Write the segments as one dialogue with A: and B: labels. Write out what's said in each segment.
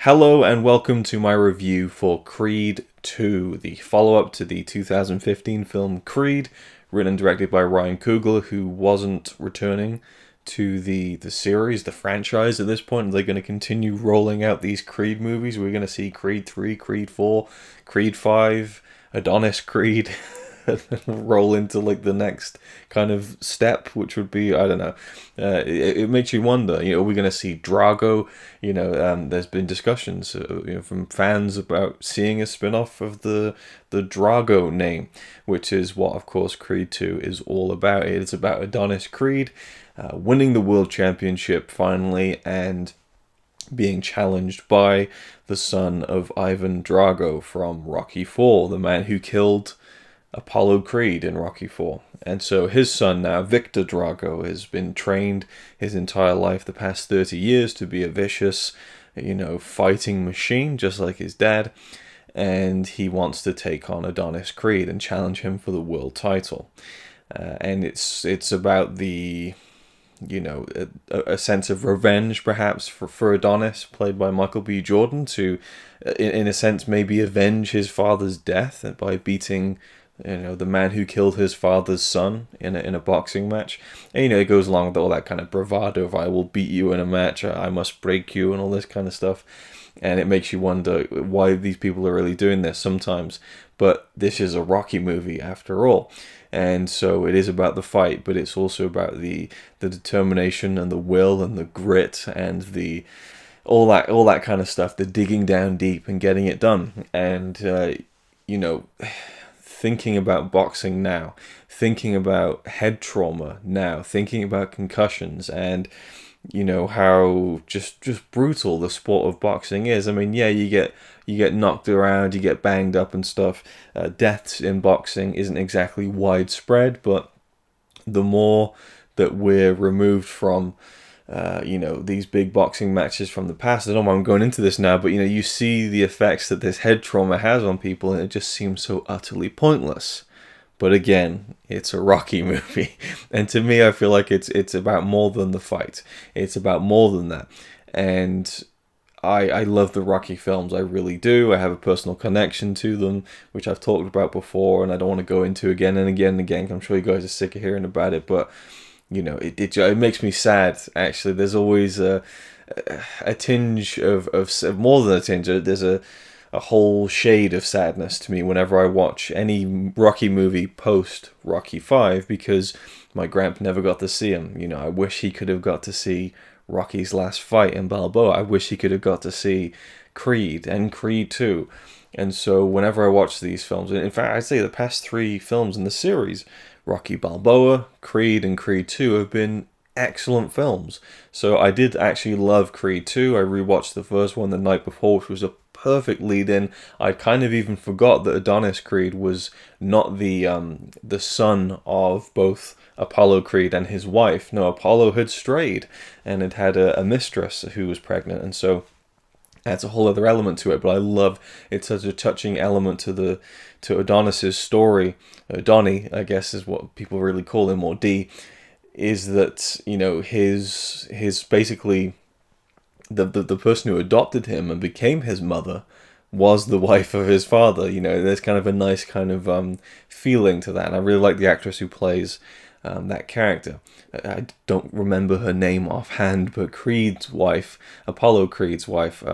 A: Hello and welcome to my review for Creed 2, the follow-up to the 2015 film Creed, written and directed by Ryan Coogler, who wasn't returning to the series, the franchise at this point. They're going to continue rolling out these Creed movies. We're going to see Creed 3, Creed 4, Creed 5, Adonis Creed, roll into like the next kind of step, which would be, I don't know, it makes you wonder, are we going to see Drago? There's been discussions from fans about seeing a spin-off of the Drago name, which is what of course Creed 2 is all about. It's about Adonis Creed winning the world championship finally and being challenged by the son of Ivan Drago from Rocky IV, the man who killed Apollo Creed in Rocky IV. And so his son now, Victor Drago, has been trained his entire life, the past 30 years, to be a vicious, fighting machine, just like his dad. And he wants to take on Adonis Creed and challenge him for the world title. And it's about the, a sense of revenge, perhaps, for Adonis, played by Michael B. Jordan, to, in a sense, maybe avenge his father's death by beating the man who killed his father's son in a boxing match. And, it goes along with all that kind of bravado of I will beat you in a match, I must break you, and all this kind of stuff. And it makes you wonder why these people are really doing this sometimes. But this is a Rocky movie after all. And so it is about the fight, but it's also about the determination and the will and the grit and the all that kind of stuff, the digging down deep and getting it done. And, thinking about boxing now, thinking about head trauma now, thinking about concussions and, how just brutal the sport of boxing is. I mean, yeah, you get knocked around, you get banged up and stuff. Deaths in boxing isn't exactly widespread, but the more that we're removed from these big boxing matches from the past. I don't know why I'm going into this now, but you see the effects that this head trauma has on people, and it just seems so utterly pointless. But again, it's a Rocky movie, and to me, I feel like it's about more than the fight. It's about more than that, and I love the Rocky films. I really do. I have a personal connection to them, which I've talked about before, and I don't want to go into again and again and again. I'm sure you guys are sick of hearing about it, but it makes me sad, actually. There's always a tinge of more than a tinge. There's a whole shade of sadness to me whenever I watch any Rocky movie post Rocky V, because my grandpa never got to see him. I wish he could have got to see Rocky's last fight in Balboa. I wish he could have got to see Creed and Creed 2. And so whenever I watch these films, in fact, I'd say the past 3 films in the series, Rocky Balboa, Creed, and Creed 2 have been excellent films. So I did actually love Creed 2. I rewatched the first one the night before, which was a perfect lead-in. I kind of even forgot that Adonis Creed was not the son of both Apollo Creed and his wife. No, Apollo had strayed and had a mistress who was pregnant, and so adds a whole other element to it. But I love it's such a touching element to Adonis's story. Donnie, I guess, is what people really call him, or D, is that his basically the person who adopted him and became his mother was the wife of his father. There's kind of a nice kind of feeling to that, and I really like the actress who plays that character. I don't remember her name offhand, but Creed's wife, Apollo Creed's wife,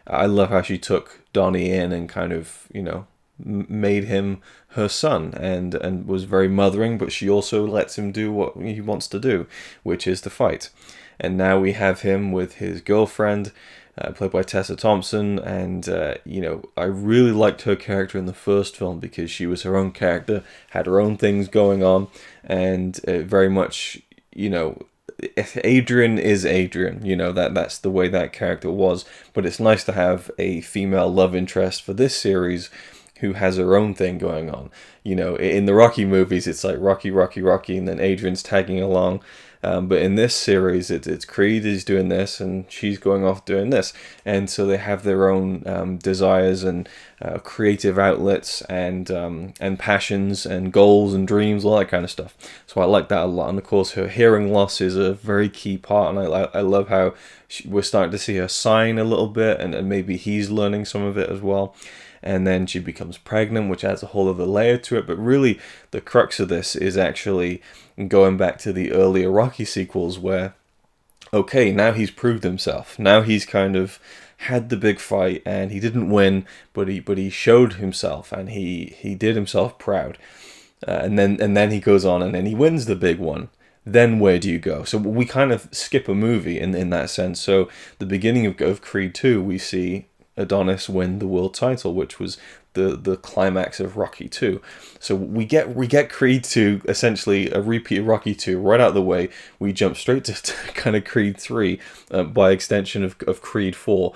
A: I love how she took Donnie in and kind of, made him her son and was very mothering, but she also lets him do what he wants to do, which is to fight. And now we have him with his girlfriend, played by Tessa Thompson, and I really liked her character in the first film because she was her own character, had her own things going on, and very much, Adrian is Adrian, that's the way that character was. But it's nice to have a female love interest for this series who has her own thing going on. In the Rocky movies, it's like Rocky, Rocky, Rocky, and then Adrian's tagging along But in this series, it's Creed is doing this, and she's going off doing this, and so they have their own desires and creative outlets and passions and goals and dreams, all that kind of stuff. So I like that a lot. And of course, her hearing loss is a very key part, and I love how we're starting to see her sign a little bit, and maybe he's learning some of it as well. And then she becomes pregnant, which adds a whole other layer to it. But really, the crux of this is actually going back to the earlier Rocky sequels where, okay, now he's proved himself. Now he's kind of had the big fight, and he didn't win, but he showed himself, and he did himself proud. And then he goes on, and then he wins the big one. Then where do you go? So we kind of skip a movie in that sense. So the beginning of Creed 2, we see Adonis win the world title, which was the climax of Rocky 2. So we get Creed 2, essentially a repeat of Rocky 2 right out of the way. We jump straight to kind of Creed 3, by extension of Creed 4,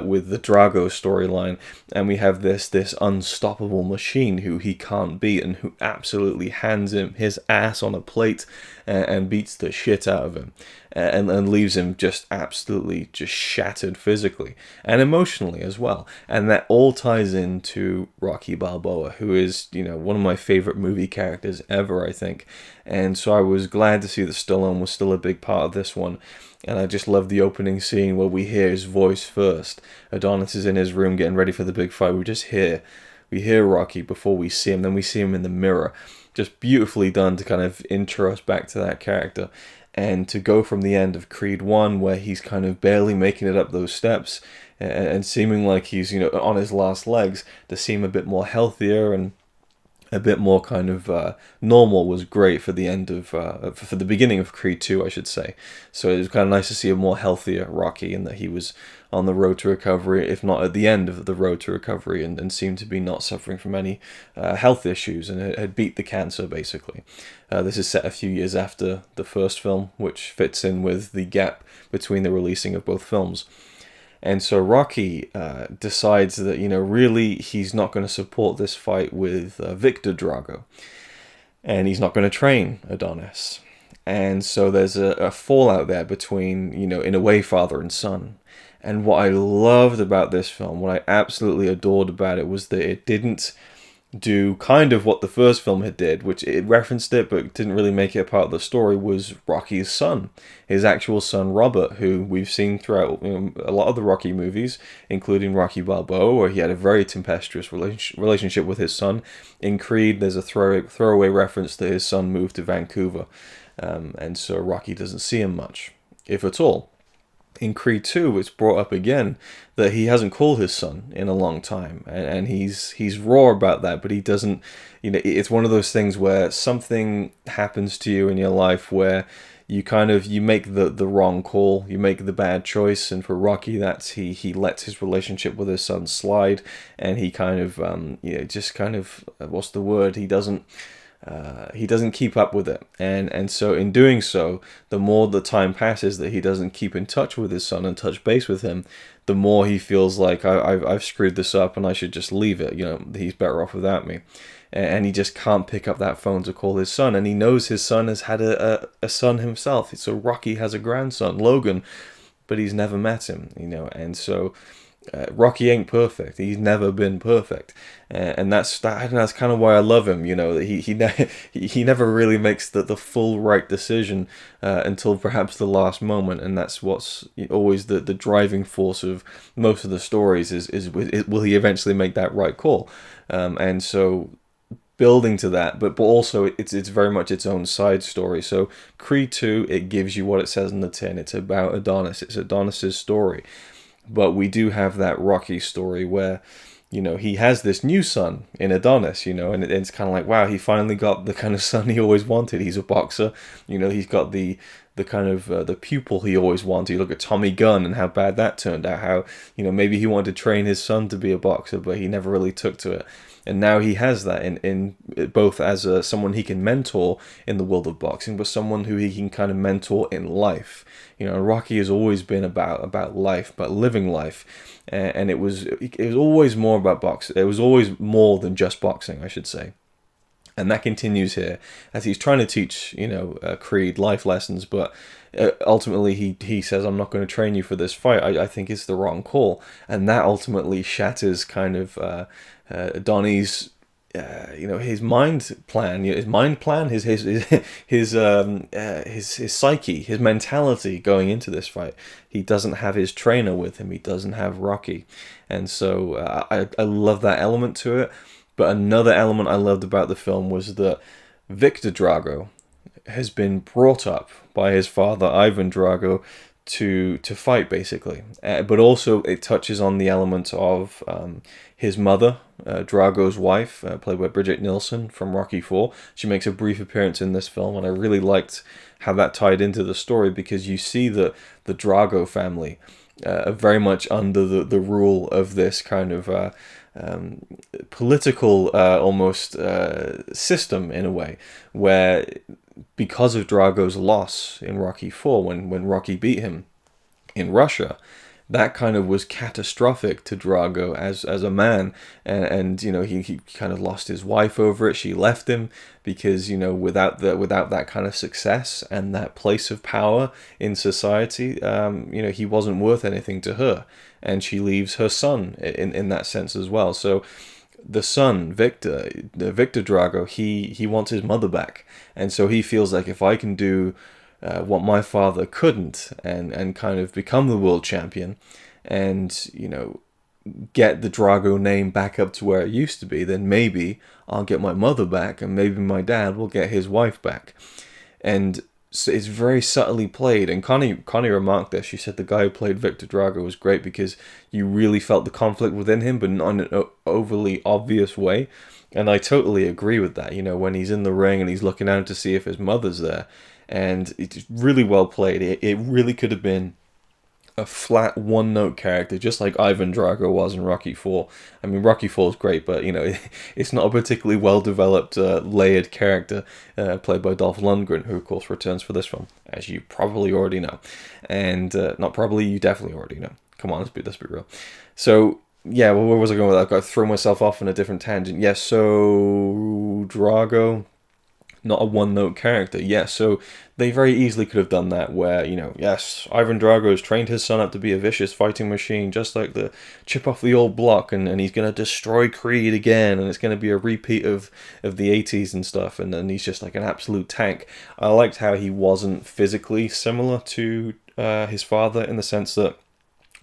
A: with the Drago storyline, and we have this unstoppable machine who he can't beat, and who absolutely hands him his ass on a plate and beats the shit out of him. And leaves him just absolutely just shattered physically and emotionally as well. And that all ties into Rocky Balboa, who is, one of my favorite movie characters ever, I think. And so I was glad to see that Stallone was still a big part of this one. And I just love the opening scene where we hear his voice first. Adonis is in his room getting ready for the big fight. We hear Rocky before we see him. Then we see him in the mirror. Just beautifully done to kind of intro us back to that character. And to go from the end of Creed 1, where he's kind of barely making it up those steps and seeming like he's, on his last legs, to seem a bit more healthier and a bit more kind of normal, was great for the end of, for the beginning of Creed 2, I should say. So it was kind of nice to see a more healthier Rocky, and that he was on the road to recovery, if not at the end of the road to recovery, and seemed to be not suffering from any health issues, and had beat the cancer, basically. This is set a few years after the first film, which fits in with the gap between the releasing of both films. And so Rocky decides that, really he's not going to support this fight with Victor Drago. And he's not going to train Adonis. And so there's a fallout there between, in a way, father and son. And what I loved about this film, what I absolutely adored about it, was that it didn't do kind of what the first film had did, which it referenced it but didn't really make it a part of the story, was Rocky's son, his actual son Robert, who we've seen throughout a lot of the Rocky movies, including Rocky Balboa, where he had a very tempestuous relationship with his son. In Creed, there's a throwaway reference that his son moved to Vancouver, and so Rocky doesn't see him much, if at all. In Creed 2, it's brought up again that he hasn't called his son in a long time, and he's raw about that, but he doesn't, it's one of those things where something happens to you in your life where you make the wrong call, you make the bad choice, and for Rocky, that's he lets his relationship with his son slide, and he kind of, what's the word, he doesn't keep up with it, and so in doing so, the more the time passes that he doesn't keep in touch with his son and touch base with him, the more he feels like I've screwed this up and I should just leave it. He's better off without me, and he just can't pick up that phone to call his son. And he knows his son has had a son himself. So Rocky has a grandson, Logan, but he's never met him. And so. Rocky ain't perfect. He's never been perfect, and that's kind of why I love him. That he never really makes the full right decision until perhaps the last moment, and that's what's always the driving force of most of the stories is will he eventually make that right call, and so. Building to that, but also it's very much its own side story. So Creed 2, it gives you what it says in the tin. It's about Adonis. It's Adonis's story. But we do have that Rocky story where, he has this new son in Adonis, and it's kind of like, wow, he finally got the kind of son he always wanted. He's a boxer, he's got the kind of the pupil he always wanted. You look at Tommy Gunn and how bad that turned out, how, maybe he wanted to train his son to be a boxer, but he never really took to it. And now he has that in both as someone he can mentor in the world of boxing, but someone who he can kind of mentor in life. Rocky has always been about life, about living life, and it was always more about boxing. It was always more than just boxing, I should say. And that continues here as he's trying to teach, Creed life lessons, but ultimately he says, I'm not going to train you for this fight. I think it's the wrong call. And that ultimately shatters kind of Donnie's, his mind plan, his psyche, his mentality going into this fight. He doesn't have his trainer with him. He doesn't have Rocky. And so I love that element to it. But another element I loved about the film was that Victor Drago has been brought up by his father, Ivan Drago, to fight, basically. But also it touches on the element of his mother, Drago's wife, played by Bridget Nielsen from Rocky IV. She makes a brief appearance in this film, and I really liked how that tied into the story, because you see that the Drago family are very much under the rule of this kind of political almost system, in a way, where because of Drago's loss in Rocky IV, when Rocky beat him in Russia, that kind of was catastrophic to Drago as a man, and he kind of lost his wife over it. She left him because without that kind of success and that place of power in society, he wasn't worth anything to her, and she leaves her son in that sense as well. So the son, Victor Drago, he wants his mother back, and so he feels like, if I can do what my father couldn't, and kind of become the world champion, and get the Drago name back up to where it used to be, then maybe I'll get my mother back, and maybe my dad will get his wife back. And so it's very subtly played, and Connie remarked this. She said the guy who played Victor Drago was great because you really felt the conflict within him, but not in an overly obvious way. And I totally agree with that. When he's in the ring and he's looking out to see if his mother's there, and it's really well played. It really could have been a flat one-note character, just like Ivan Drago was in Rocky IV. I mean, Rocky IV is great, but it's not a particularly well-developed, layered character played by Dolph Lundgren, who of course returns for this film, as you probably already know, and not probably, you definitely already know. Come on, let's be real. So yeah, where was I going with that? I got to throw myself off on a different tangent. Yes, so Drago, not a one-note character. Yes, so they very easily could have done that, where, yes, Ivan Drago has trained his son up to be a vicious fighting machine, just like the chip off the old block, and he's going to destroy Creed again, and it's going to be a repeat of the 80s and stuff, and then he's just like an absolute tank. I liked how he wasn't physically similar to his father, in the sense that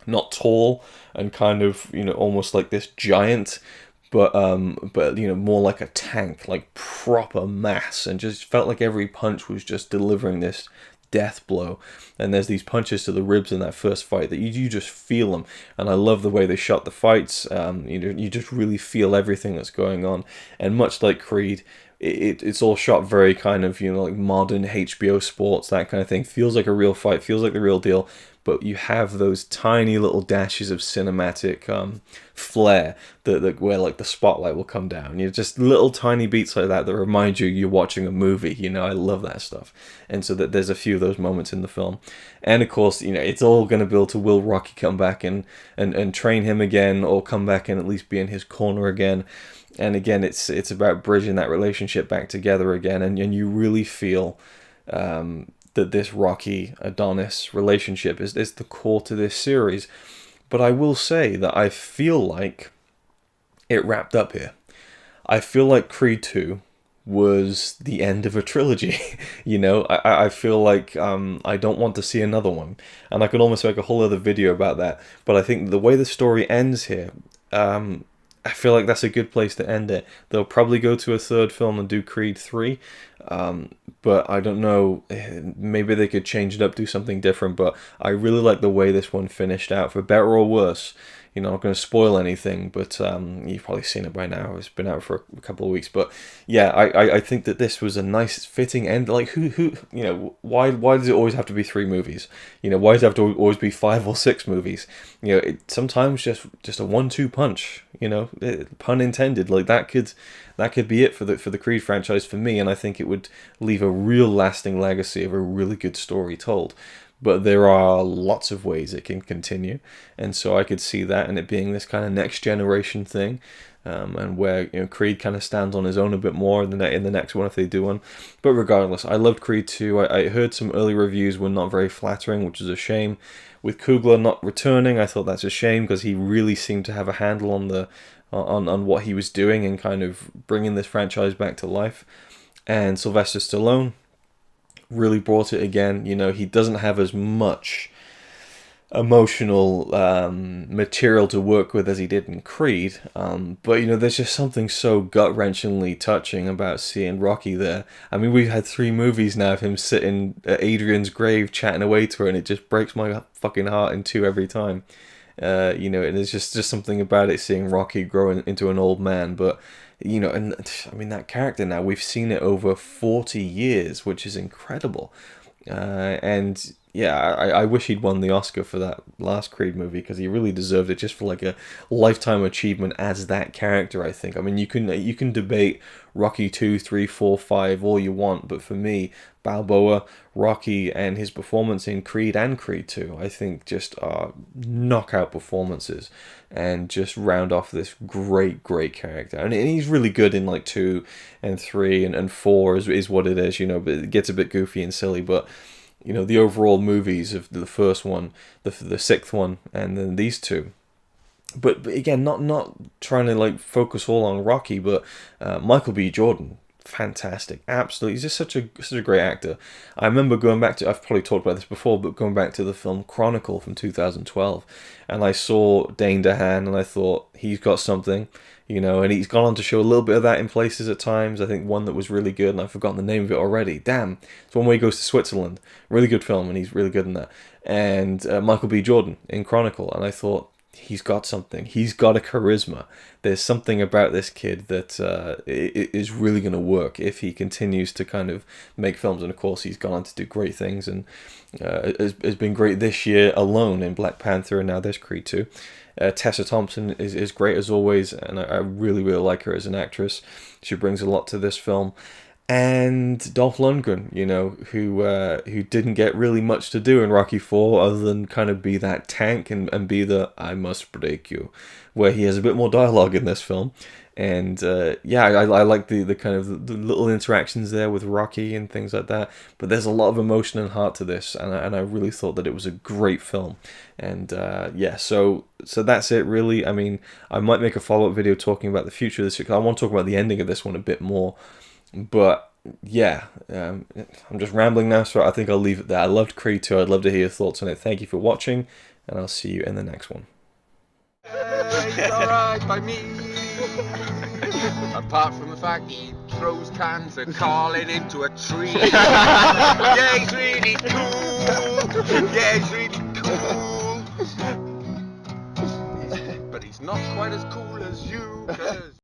A: not tall and kind of, almost like this giant, but more like a tank, like proper mass, and just felt like every punch was just delivering this death blow. And there's these punches to the ribs in that first fight that you just feel them, and I love the way they shot the fights. You just really feel everything that's going on, and much like Creed, it's all shot very kind of like modern HBO sports, that kind of thing. Feels like a real fight, feels like the real deal, but you have those tiny little dashes of cinematic flair that where like the spotlight will come down. Just little tiny beats like that remind you're watching a movie. I love that stuff. And so that there's a few of those moments in the film. And of course, it's all going to build to, will Rocky come back and train him again, or come back and at least be in his corner again. And again, it's about bridging that relationship back together again, and you really feel that this Rocky Adonis relationship is the core to this series. But I will say that I feel like it wrapped up here. I feel like Creed 2 was the end of a trilogy. I feel like I don't want to see another one, and I could almost make a whole other video about that. But I think the way the story ends here, I feel like that's a good place to end it. They'll probably go to a third film and do Creed 3, but I don't know, maybe they could change it up, do something different, but I really like the way this one finished out, for better or worse. I'm not going to spoil anything, but you've probably seen it by now. It's been out for a couple of weeks, but yeah, I think that this was a nice, fitting end. Like, why does it always have to be 3 movies? Why does it have to always be 5 or 6 movies? Sometimes just a 1-2 punch. Pun intended. Like that could be it for the Creed franchise for me, and I think it would leave a real lasting legacy of a really good story told. but there are lots of ways it can continue, and so I could see that and it being this kind of next generation thing, and where Creed kind of stands on his own a bit more in the next one if they do one. But regardless, I loved Creed 2. I heard some early reviews were not very flattering, which is a shame. With Coogler not returning, I thought that's a shame because he really seemed to have a handle on on what he was doing and kind of bringing this franchise back to life. And Sylvester Stallone really brought it again. He doesn't have as much emotional material to work with as he did in Creed, but there's just something so gut-wrenchingly touching about seeing Rocky there. I mean, we've had 3 movies now of him sitting at Adrian's grave chatting away to her, and it just breaks my fucking heart in 2 every time. And there's just something about it, seeing Rocky grow into an old man. But and I mean, that character now, we've seen it over 40 years, which is incredible. And yeah, I wish he'd won the Oscar for that last Creed movie, because he really deserved it, just for like a lifetime achievement as that character, I think. I mean, you can debate Rocky 2, 3, 4, 5 all you want, but for me, Balboa, Rocky, and his performance in Creed and Creed 2, I think just are knockout performances, and just round off this great character. And he's really good in like 2 and 3 and 4 is what it is, but it gets a bit goofy and silly, but the overall movies of the first one, the 6th one, and then these 2. But again, not trying to like focus all on Rocky, but Michael B. Jordan, fantastic, absolutely. He's just such a great actor. I remember going back to, I've probably talked about this before, but going back to the film Chronicle from 2012, and I saw Dane DeHaan, and I thought, he's got something. And he's gone on to show a little bit of that in places at times. I think one that was really good, and I've forgotten the name of it already. Damn. It's one where he goes to Switzerland. Really good film, and he's really good in that. And Michael B. Jordan in Chronicle, and I thought, he's got something. He's got a charisma. There's something about this kid that is really going to work if he continues to kind of make films. And of course, he's gone on to do great things, and has been great this year alone in Black Panther, and now there's Creed 2. Tessa Thompson is great as always, and I really like her as an actress. She brings a lot to this film. And Dolph Lundgren, who didn't get really much to do in Rocky 4 other than kind of be that tank and be the "I must break you," where he has a bit more dialogue in this film. And I like the kind of the little interactions there with Rocky and things like that. But there's a lot of emotion and heart to this, and I really thought that it was a great film. And so that's it really. I mean, I might make a follow-up video talking about the future of this, because I want to talk about the ending of this one a bit more. But yeah, I'm just rambling now, so I think I'll leave it there. I loved Creed 2. I'd love to hear your thoughts on it. Thank you for watching, and I'll see you in the next one.
B: It's alright by me. Apart from the fact he throws cans of Carlin into a tree. Yeah, he's really cool. Yeah, he's really cool. But he's not quite as cool as you, 'cause